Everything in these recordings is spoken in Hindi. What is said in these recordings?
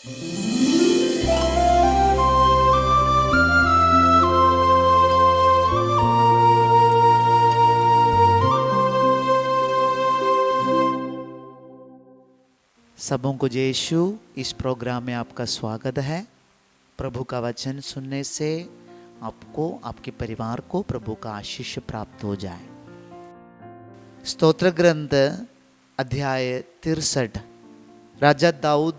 सबों को जय यीशु। इस प्रोग्राम में आपका स्वागत है। प्रभु का वचन सुनने से आपको, आपके परिवार को प्रभु का आशीष प्राप्त हो जाए। स्तोत्र ग्रंथ अध्याय 63। राजा दाऊद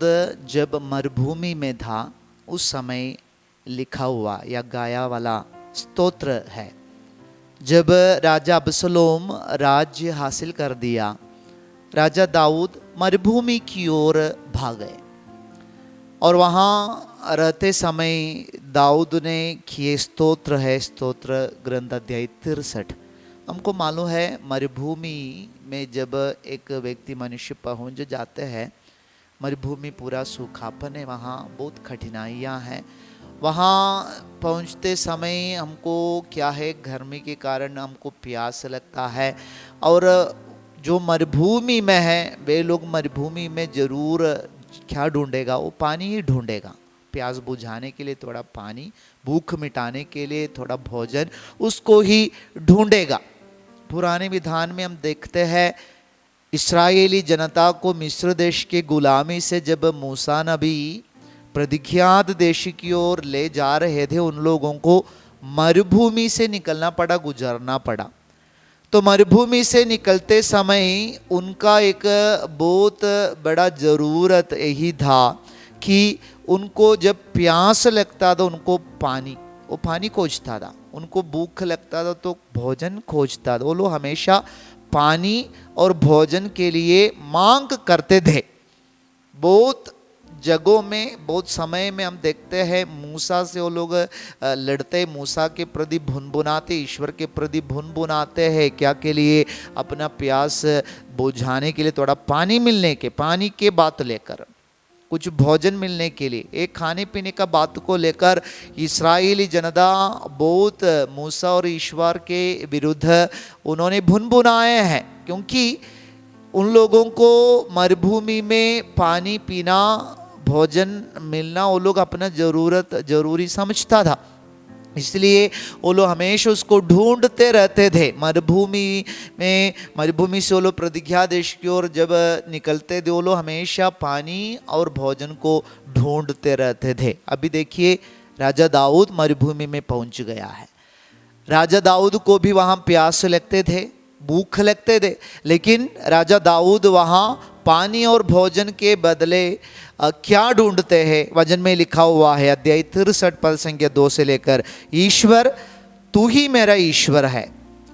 जब मरुभूमि में था उस समय लिखा हुआ या गाया वाला स्तोत्र है। जब राजा अबसलोम राज्य हासिल कर दिया, राजा दाऊद मरुभूमि की ओर भागे और वहाँ रहते समय दाऊद ने किए स्तोत्र है। स्तोत्र ग्रंथ अध्याय 63। हमको मालूम है मरुभूमि में जब एक व्यक्ति मनुष्य पहुँच जाते हैं, मरुभूमि पूरा सूखापन है, वहाँ बहुत कठिनाइयाँ हैं। वहाँ पहुँचते समय हमको क्या है, गर्मी के कारण हमको प्यास लगता है और जो मरुभूमि में है वे लोग मरुभूमि में ज़रूर क्या ढूंढेगा, वो पानी ही ढूंढेगा। प्यास बुझाने के लिए थोड़ा पानी, भूख मिटाने के लिए थोड़ा भोजन, उसको ही ढूंढेगा। पुराने विधान में हम देखते हैं इस्राएली जनता को मिस्र देश के गुलामी से जब मूसा नबी प्रतिज्ञात देश की ओर ले जा रहे थे, उन लोगों को मरुभूमि से निकलना पड़ा, गुजरना पड़ा। तो मरुभूमि से निकलते समय उनका एक बहुत बड़ा ज़रूरत यही था कि उनको जब प्यास लगता था उनको वो पानी खोजता था। उनको भूख लगता था तो भोजन खोजता था। वो लोग हमेशा पानी और भोजन के लिए मांग करते थे। बहुत जगहों में, बहुत समय में हम देखते हैं मूसा से वो लोग लड़ते, मूसा के प्रति भुनभुनाते, ईश्वर के प्रति भुनभुनाते हैं। क्या के लिए? अपना प्यास बुझाने के लिए, थोड़ा पानी के बात लेकर, कुछ भोजन मिलने के लिए, एक खाने पीने का बात को लेकर इस्राएली जनता बहुत मूसा और ईश्वर के विरुद्ध उन्होंने भुनभुनाए हैं, क्योंकि उन लोगों को मरुभूमि में पानी पीना, भोजन मिलना वो लोग अपना जरूरी समझता था। इसलिए वो लोग हमेशा उसको ढूंढते रहते थे। मरुभूमि से वो लोग प्रतिज्ञा देश की ओर जब निकलते थे, वो लोग हमेशा पानी और भोजन को ढूंढते रहते थे। अभी देखिए राजा दाऊद मरुभूमि में पहुंच गया है। राजा दाऊद को भी वहाँ प्यास लगते थे, भूख लगते थे, लेकिन राजा दाऊद वहाँ पानी और भोजन के बदले क्या ढूंढते हैं? वचन में लिखा हुआ है अध्याय 63 पद संख्या 2 से लेकर, ईश्वर तू ही मेरा ईश्वर है,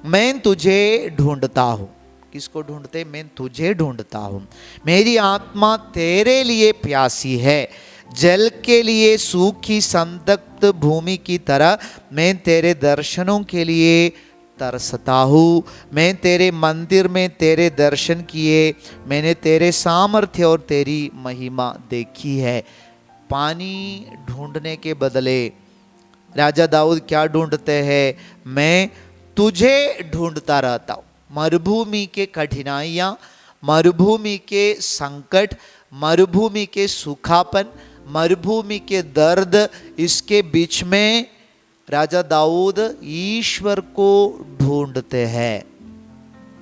मैं तुझे ढूंढता हूँ। किसको ढूंढते? मैं तुझे ढूंढता हूँ। मेरी आत्मा तेरे लिए प्यासी है, जल के लिए सूखी संतप्त भूमि की तरह मैं तेरे दर्शनों के लिए तरसता हूँ। मैं तेरे मंदिर में तेरे दर्शन किए, मैंने तेरे सामर्थ्य और तेरी महिमा देखी है। पानी ढूंढने के बदले राजा दाऊद क्या ढूंढते हैं? मैं तुझे ढूंढता रहता हूँ। मरुभूमि के कठिनाइयाँ, मरुभूमि के संकट, मरुभूमि के सूखापन, मरुभूमि के दर्द, इसके बीच में राजा दाऊद ईश्वर को ढूंढते हैं।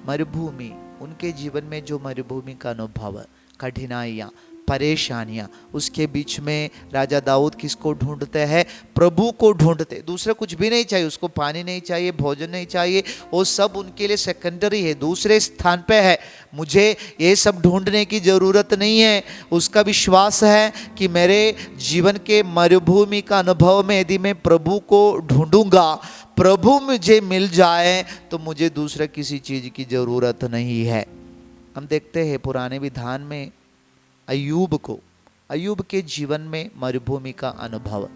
मरुभूमि, उनके जीवन में जो मरुभूमि का अनुभव, कठिनाइयाँ, परेशानियाँ, उसके बीच में राजा दाऊद किसको ढूंढते हैं? प्रभु को ढूंढते। दूसरा कुछ भी नहीं चाहिए उसको, पानी नहीं चाहिए, भोजन नहीं चाहिए, वो सब उनके लिए सेकेंडरी है, दूसरे स्थान पे है। मुझे ये सब ढूंढने की ज़रूरत नहीं है। उसका विश्वास है कि मेरे जीवन के मरुभूमि का अनुभव में यदि मैं प्रभु को ढूंढूंगा, प्रभु मुझे मिल जाए, तो मुझे दूसरे किसी चीज़ की ज़रूरत नहीं है। हम देखते हैं पुराने विधान में अय्यूब के जीवन में मरुभूमि का अनुभव।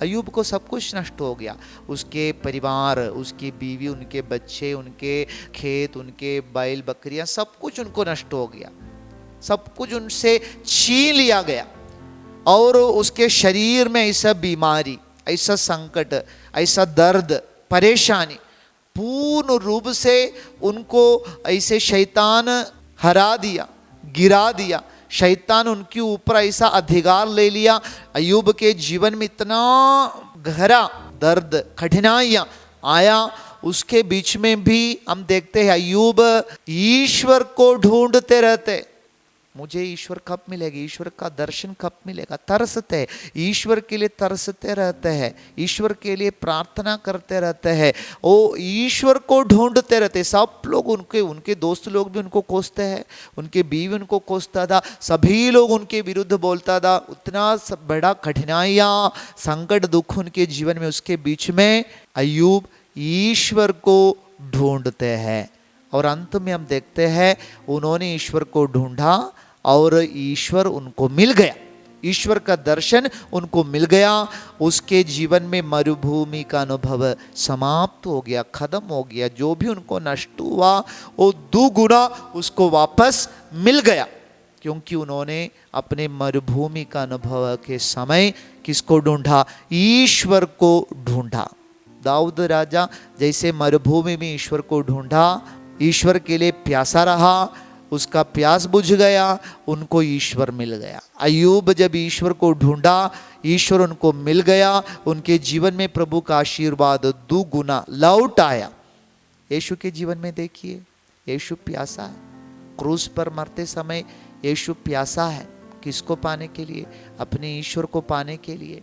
अय्यूब को सब कुछ नष्ट हो गया, उसके परिवार, उसकी बीवी, उनके बच्चे, उनके खेत, उनके बैल बकरियां, सब कुछ उनको नष्ट हो गया, सब कुछ उनसे छीन लिया गया। और उसके शरीर में ऐसा बीमारी, ऐसा संकट, ऐसा दर्द, परेशानी, पूर्ण रूप से उनको ऐसे शैतान हरा दिया, गिरा दिया, शैतान उनके ऊपर ऐसा अधिकार ले लिया। अय्यूब के जीवन में इतना गहरा दर्द, कठिनाइयां आया, उसके बीच में भी हम देखते हैं अय्यूब ईश्वर को ढूंढते रहते। मुझे ईश्वर कब मिलेगा, ईश्वर का दर्शन कब मिलेगा, तरसते हैं, ईश्वर के लिए तरसते रहते हैं, ईश्वर के लिए प्रार्थना करते रहते हैं, वो ईश्वर को ढूंढते रहते। सब लोग उनके दोस्त लोग भी उनको कोसते हैं, उनके बीवी उनको कोसता था, सभी लोग उनके विरुद्ध बोलता था। उतना बड़ा कठिनाइयाँ, संकट, दुख उनके जीवन में, उसके बीच में अय्यूब ईश्वर को ढूंढते हैं। और अंत में हम देखते हैं उन्होंने ईश्वर को ढूंढा और ईश्वर उनको मिल गया, ईश्वर का दर्शन उनको मिल गया। उसके जीवन में मरुभूमि का अनुभव समाप्त हो गया, खत्म हो गया। जो भी उनको नष्ट हुआ वो दुगुना उसको वापस मिल गया, क्योंकि उन्होंने अपने मरुभूमि का अनुभव के समय किसको ढूंढा, ईश्वर को ढूंढा। दाऊद राजा जैसे मरुभूमि में ईश्वर को ढूंढा, ईश्वर के लिए प्यासा रहा, उसका प्यास बुझ गया, उनको ईश्वर मिल गया। अय्यूब जब ईश्वर को ढूंढा, ईश्वर उनको मिल गया, उनके जीवन में प्रभु का आशीर्वाद दुगुना लौट आया। यीशु के जीवन में देखिए, यीशु प्यासा है, क्रूस पर मरते समय यीशु प्यासा है। किसको पाने के लिए, अपने ईश्वर को पाने के लिए।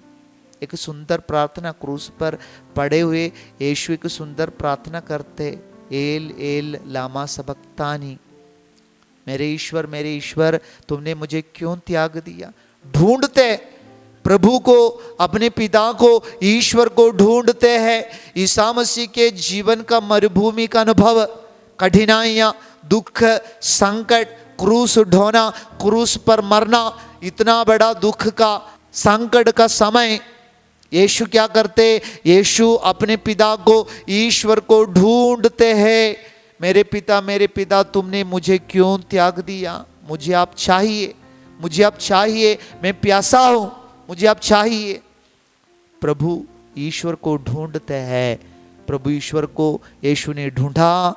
एक सुंदर प्रार्थना क्रूस पर पड़े हुए यीशु एक सुंदर प्रार्थना करते, एल एल लामा सबक्तानी, मेरे ईश्वर तुमने मुझे क्यों त्याग दिया। ढूंढते प्रभु को, अपने पिता को, ईश्वर को ढूंढते हैं। ईसा मसीह के जीवन का मरुभूमि का अनुभव, कठिनाइयाँ, दुख, संकट, क्रूस ढोना, क्रूस पर मरना, इतना बड़ा दुख का, संकट का समय, यीशु क्या करते, यीशु अपने पिता को, ईश्वर को ढूंढते हैं। मेरे पिता तुमने मुझे क्यों त्याग दिया, मुझे आप चाहिए, मुझे आप चाहिए, मैं प्यासा हूं, मुझे आप चाहिए। प्रभु ईश्वर को ढूंढते हैं। प्रभु ईश्वर को यीशु ने ढूंढा,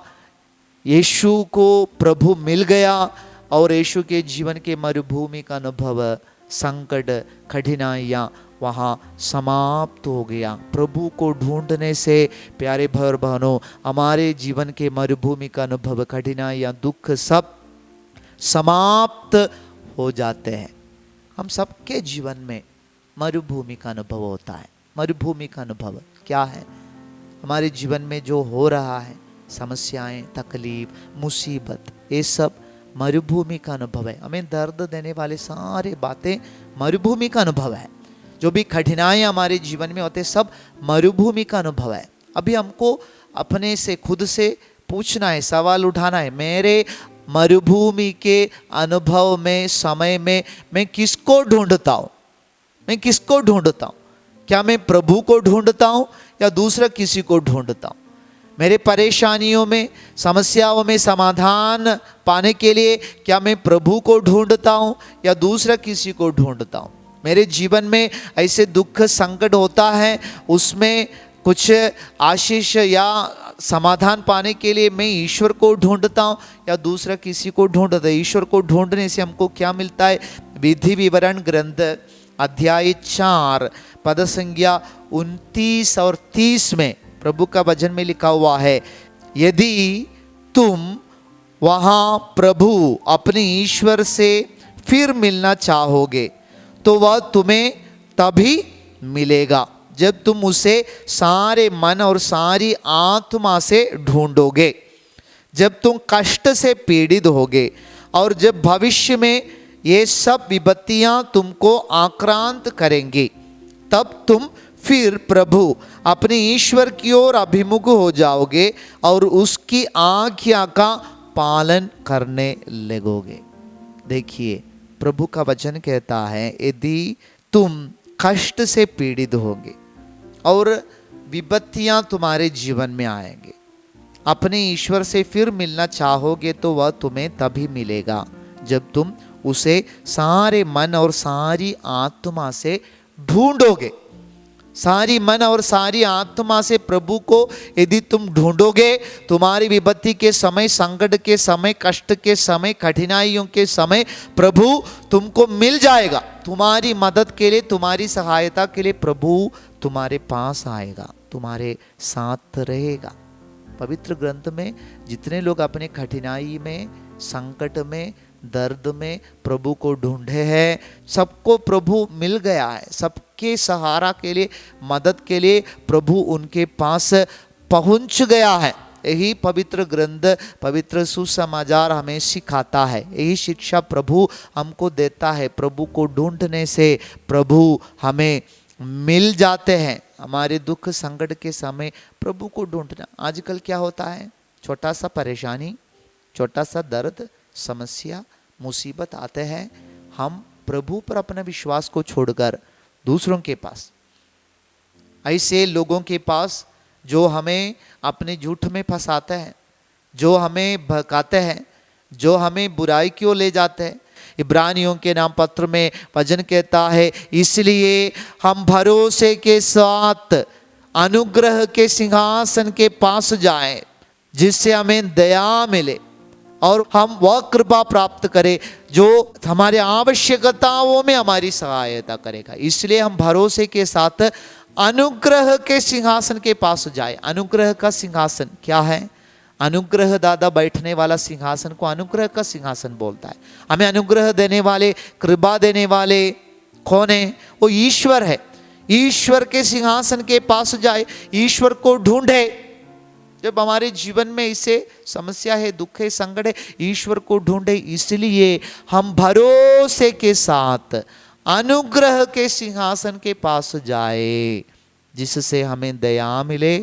यीशु को प्रभु मिल गया और यीशु के जीवन के मरुभूमि का अनुभव, संकट, कठिनाइयाँ वहाँ समाप्त हो गया। प्रभु को ढूंढने से प्यारे भाई और बहनों, हमारे जीवन के मरुभूमि का अनुभव, कठिनाइयाँ, दुख सब समाप्त हो जाते हैं। हम सबके जीवन में मरुभूमि का अनुभव होता है। मरुभूमि का अनुभव क्या है? हमारे जीवन में जो हो रहा है, समस्याएं, तकलीफ, मुसीबत, ये सब मरुभूमि का अनुभव है। हमें दर्द देने वाले सारे बातें मरुभूमि का अनुभव है। जो भी कठिनाइयाँ हमारे जीवन में होते, सब मरुभूमि का अनुभव है। अभी हमको अपने से, खुद से पूछना है, सवाल उठाना है, मेरे मरुभूमि के अनुभव में, समय में मैं किसको ढूंढता हूँ? मैं किसको ढूंढता हूँ? क्या मैं प्रभु को ढूंढता हूँ या दूसरा किसी को ढूंढता हूँ? मेरे परेशानियों में, समस्याओं में समाधान पाने के लिए क्या मैं प्रभु को ढूंढता हूँ या दूसरा किसी को ढूंढता हूँ? मेरे जीवन में ऐसे दुख, संकट होता है, उसमें कुछ आशीष या समाधान पाने के लिए मैं ईश्वर को ढूंढता हूँ या दूसरा किसी को ढूंढता है? ईश्वर को ढूंढने से हमको क्या मिलता है? विधि विवरण ग्रंथ अध्याय 4 पद संख्या 29 और 30 में प्रभु का वचन में लिखा हुआ है, यदि तुम वहाँ प्रभु अपने ईश्वर से फिर मिलना चाहोगे तो वह तुम्हें तभी मिलेगा जब तुम उसे सारे मन और सारी आत्मा से ढूंढोगे, जब तुम कष्ट से पीड़ित होगे और जब भविष्य में ये सब विपत्तियां तुमको आक्रांत करेंगी, तब तुम फिर प्रभु अपने ईश्वर की ओर अभिमुख हो जाओगे और उसकी आज्ञा का पालन करने लगोगे। देखिए, प्रभु का वचन कहता है, यदि तुम कष्ट से पीड़ित होगे और विपत्तियां तुम्हारे जीवन में आएंगे, अपने ईश्वर से फिर मिलना चाहोगे तो वह तुम्हें तभी मिलेगा जब तुम उसे सारे मन और सारी आत्मा से ढूंढोगे। सारी मन और सारी आत्मा से प्रभु को यदि तुम ढूंढोगे, तुम्हारी विपत्ति के समय, संकट के समय, कष्ट के समय, कठिनाइयों के समय प्रभु तुमको मिल जाएगा। तुम्हारी मदद के लिए, तुम्हारी सहायता के लिए प्रभु तुम्हारे पास आएगा, तुम्हारे साथ रहेगा। पवित्र ग्रंथ में जितने लोग अपने कठिनाई में, संकट में, दर्द में प्रभु को ढूंढे हैं, सबको प्रभु मिल गया है। सबके सहारा के लिए, मदद के लिए प्रभु उनके पास पहुंच गया है। यही पवित्र ग्रंथ, पवित्र सुसमाचार हमें सिखाता है। यही शिक्षा प्रभु हमको देता है। प्रभु को ढूंढने से प्रभु हमें मिल जाते हैं। हमारे दुख संकट के समय प्रभु को ढूंढना। आजकल क्या होता है, छोटा सा परेशानी, छोटा सा दर्द, समस्या, मुसीबत आते हैं, हम प्रभु पर अपना विश्वास को छोड़कर दूसरों के पास, ऐसे लोगों के पास जो हमें अपने झूठ में फंसाते हैं, जो हमें भड़काते हैं, जो हमें बुराई की ओर ले जाते हैं। इब्रानियों के नाम पत्र में वचन कहता है, इसलिए हम भरोसे के साथ अनुग्रह के सिंहासन के पास जाएं, जिससे हमें दया मिले और हम वह कृपा प्राप्त करें जो हमारे आवश्यकताओं में हमारी सहायता करेगा। इसलिए हम भरोसे के साथ अनुग्रह के सिंहासन के पास जाए। अनुग्रह का सिंहासन क्या है? अनुग्रह दादा बैठने वाला सिंहासन को अनुग्रह का सिंहासन बोलता है। हमें अनुग्रह देने वाले, कृपा देने वाले कौन है? वो ईश्वर है। ईश्वर के सिंहासन के पास जाए, ईश्वर को ढूंढे। जब हमारे जीवन में इसे समस्या है, दुख है, संकट है, ईश्वर को ढूंढे। इसलिए हम भरोसे के साथ अनुग्रह के सिंहासन के पास जाए, जिससे हमें दया मिले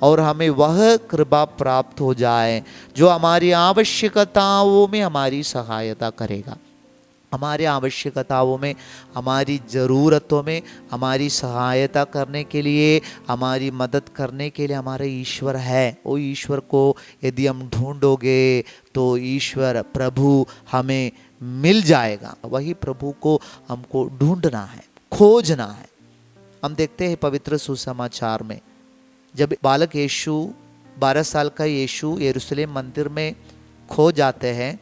और हमें वह कृपा प्राप्त हो जाए जो हमारी आवश्यकताओं में हमारी सहायता करेगा। हमारी आवश्यकताओं में, हमारी ज़रूरतों में हमारी सहायता करने के लिए, हमारी मदद करने के लिए हमारा ईश्वर है। वो ईश्वर को यदि हम ढूंढोगे तो ईश्वर प्रभु हमें मिल जाएगा। वही प्रभु को हमको ढूंढना है, खोजना है। हम देखते हैं पवित्र सुसमाचार में, जब बालक यीशु, 12 साल का यीशु यरूशलेम मंदिर में खो जाते हैं,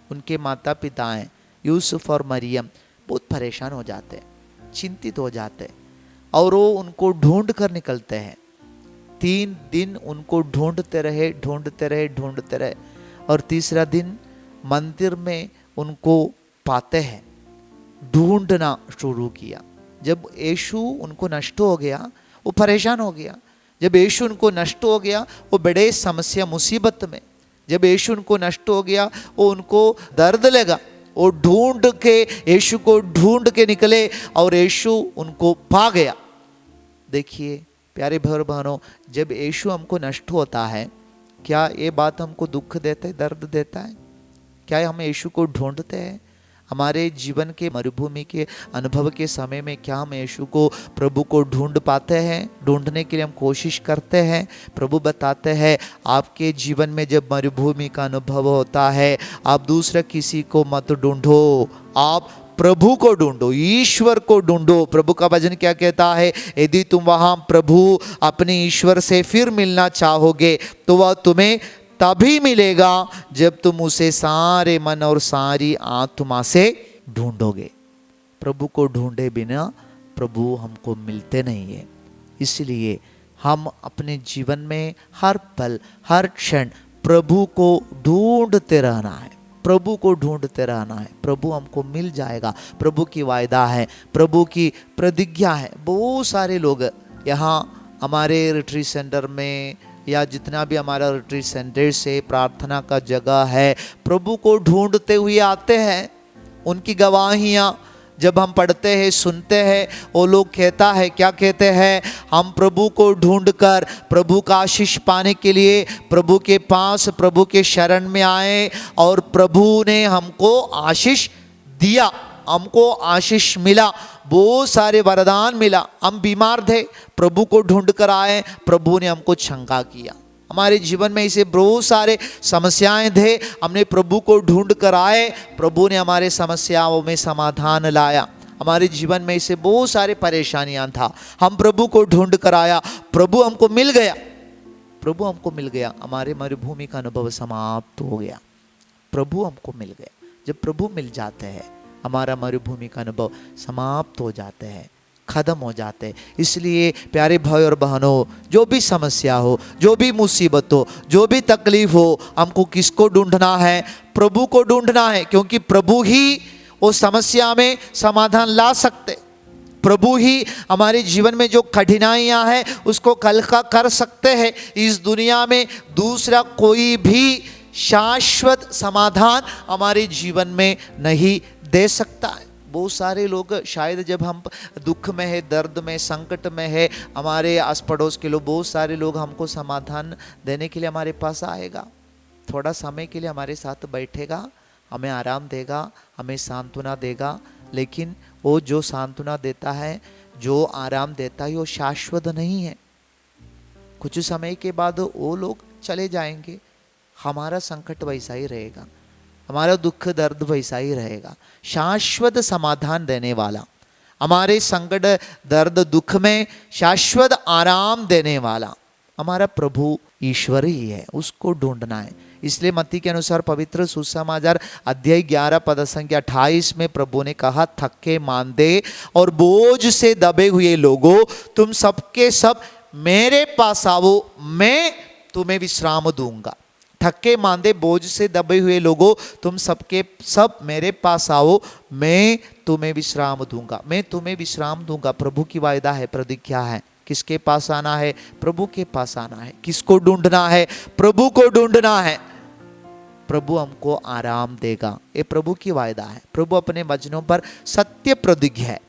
उनके माता पिताएं यूसुफ और मरियम बहुत परेशान हो जाते हैं, चिंतित हो जाते हैं और वो उनको ढूंढ कर निकलते हैं। 3 दिन उनको ढूंढते रहे और तीसरा दिन मंदिर में उनको पाते हैं। ढूंढना शुरू किया। जब यीशु उनको नष्ट हो गया, वो परेशान हो गया। जब यीशु उनको नष्ट हो गया, वो बड़े समस्या मुसीबत में। जब यीशु उनको नष्ट हो गया, वो उनको दर्द लगा। वो ढूंढ के, यीशु को ढूंढ के निकले और यीशु उनको पा गया। देखिए प्यारे भाई बहनों, जब यीशु हमको नष्ट होता है, क्या ये बात हमको दुख देता है, दर्द देता है? क्या हम यीशु को ढूंढते हैं? हमारे जीवन के मरुभूमि के अनुभव के समय में क्या हम यीशु को, प्रभु को ढूंढ पाते हैं? ढूंढने के लिए हम कोशिश करते हैं। प्रभु बताते हैं, आपके जीवन में जब मरुभूमि का अनुभव होता है, आप दूसरा किसी को मत ढूंढो, आप प्रभु को ढूंढो, ईश्वर को ढूंढो। प्रभु का वचन क्या कहता है? यदि तुम वहां प्रभु अपने ईश्वर से फिर मिलना चाहोगे तो वह तुम्हें तभी मिलेगा जब तुम उसे सारे मन और सारी आत्मा से ढूंढोगे। प्रभु को ढूंढे बिना प्रभु हमको मिलते नहीं है। इसलिए हम अपने जीवन में हर पल, हर क्षण प्रभु को ढूंढते रहना है। प्रभु को ढूंढते रहना है। प्रभु हमको मिल जाएगा। प्रभु की वायदा है, प्रभु की प्रतिज्ञा है। बहुत सारे लोग यहाँ हमारे रिट्रीट सेंटर में या जितना भी हमारा रिट्रीट सेंटर से प्रार्थना का जगह है, प्रभु को ढूंढते हुए आते हैं। उनकी गवाहियाँ जब हम पढ़ते हैं, सुनते हैं, वो लोग कहता है, क्या कहते हैं? हम प्रभु को ढूंढकर प्रभु का आशीष पाने के लिए प्रभु के पास, प्रभु के शरण में आए और प्रभु ने हमको आशीष दिया, हमको आशीष मिला, बहुत सारे वरदान मिला। हम बीमार थे, प्रभु को ढूंढ कर आए, प्रभु ने हमको चंगा किया। हमारे जीवन में ऐसे बहुत सारे समस्याएं थे, हमने प्रभु को ढूंढ कर आए, प्रभु ने हमारे समस्याओं में समाधान लाया। हमारे जीवन में ऐसे बहुत सारे परेशानियां था, हम प्रभु को ढूंढ कर आया, प्रभु हमको मिल गया, प्रभु हमको मिल गया, हमारे मरुभूमि का अनुभव समाप्त हो गया, प्रभु हमको मिल गया। जब प्रभु मिल जाते हैं हमारा मरुभूमि का अनुभव समाप्त हो जाते हैं, खत्म हो जाते हैं। इसलिए प्यारे भाई और बहनों, जो भी समस्या हो, जो भी मुसीबत हो, जो भी तकलीफ हो, हमको किसको ढूंढना है? प्रभु को ढूंढना है, क्योंकि प्रभु ही उस समस्या में समाधान ला सकते, प्रभु ही हमारे जीवन में जो कठिनाइयां हैं उसको हल्का कर सकते हैं। इस दुनिया में दूसरा कोई भी शाश्वत समाधान हमारे जीवन में नहीं दे सकता है। बहुत सारे लोग शायद जब हम दुख में है, दर्द में, संकट में है, हमारे आस पड़ोस के लोग, बहुत सारे लोग हमको समाधान देने के लिए हमारे पास आएगा, थोड़ा समय के लिए हमारे साथ बैठेगा, हमें आराम देगा, हमें सांत्वना देगा, लेकिन वो जो सांत्वना देता है, जो आराम देता है, वो शाश्वत नहीं है। कुछ समय के बाद वो लोग चले जाएंगे, हमारा संकट वैसा ही रहेगा, हमारा दुख दर्द वैसा ही रहेगा। शाश्वत समाधान देने वाला, हमारे संकट दर्द दुख में शाश्वत आराम देने वाला हमारा प्रभु ईश्वर ही है, उसको ढूंढना है। इसलिए मत्ती के अनुसार पवित्र सुसमाचार अध्याय 11 पद संख्या 28 में प्रभु ने कहा, थके मांदे और बोझ से दबे हुए लोगों, तुम सबके सब मेरे पास आओ, मैं तुम्हें विश्राम दूंगा। थके मांदे बोझ से दबे हुए लोगों, तुम सबके सब मेरे पास आओ, मैं तुम्हें विश्राम दूंगा, मैं तुम्हें विश्राम दूंगा। प्रभु की वायदा है, प्रतिज्ञा है। किसके पास आना है? प्रभु के पास आना है। किसको ढूंढना है? प्रभु को ढूंढना है। प्रभु हमको आराम देगा, ये प्रभु की वायदा है। प्रभु अपने वचनों पर सत्य प्रतिज्ञ है।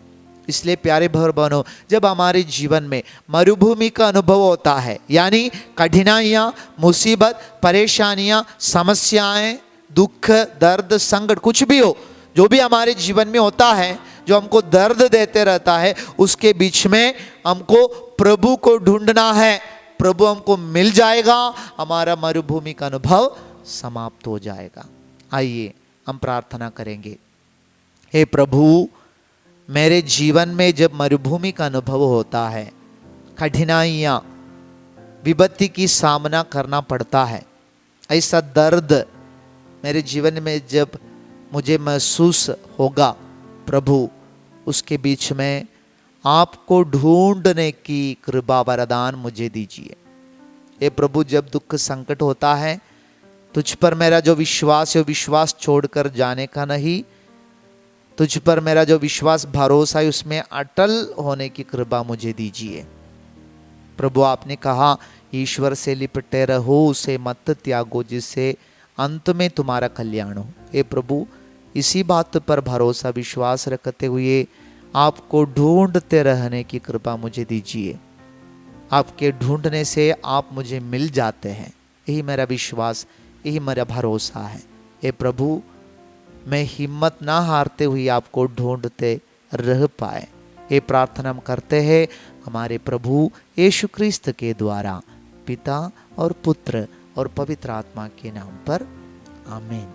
इसलिए प्यारे भाई बहनों, जब हमारे जीवन में मरुभूमि का अनुभव होता है, यानी कठिनाइयाँ, मुसीबत, परेशानियाँ, समस्याएं, दुख दर्द संकट कुछ भी हो, जो भी हमारे जीवन में होता है, जो हमको दर्द देते रहता है, उसके बीच में हमको प्रभु को ढूंढना है। प्रभु हमको मिल जाएगा, हमारा मरुभूमि का अनुभव समाप्त हो जाएगा। आइए हम प्रार्थना करेंगे। हे प्रभु, मेरे जीवन में जब मरुभूमि का अनुभव होता है, कठिनाइयाँ, विपत्ति की सामना करना पड़ता है, ऐसा दर्द मेरे जीवन में जब मुझे महसूस होगा, प्रभु उसके बीच में आपको ढूंढने की कृपा वरदान मुझे दीजिए। हे प्रभु, जब दुख संकट होता है, तुझ पर मेरा जो विश्वास है, विश्वास छोड़कर जाने का नहीं, तुझ पर मेरा जो विश्वास भरोसा है, उसमें अटल होने की कृपा मुझे दीजिए। प्रभु, आपने कहा, ईश्वर से लिपटे रहो, उसे मत त्यागो, जिससे अंत में तुम्हारा कल्याण हो। हे प्रभु, इसी बात पर भरोसा विश्वास रखते हुए आपको ढूंढते रहने की कृपा मुझे दीजिए। आपके ढूंढने से आप मुझे मिल जाते हैं, यही मेरा विश्वास, यही मेरा भरोसा है। हे प्रभु, मैं हिम्मत ना हारते हुए आपको ढूंढते रह पाए, ये प्रार्थना हम करते हैं हमारे प्रभु यीशु क्रिस्त के द्वारा, पिता और पुत्र और पवित्र आत्मा के नाम पर, आमीन।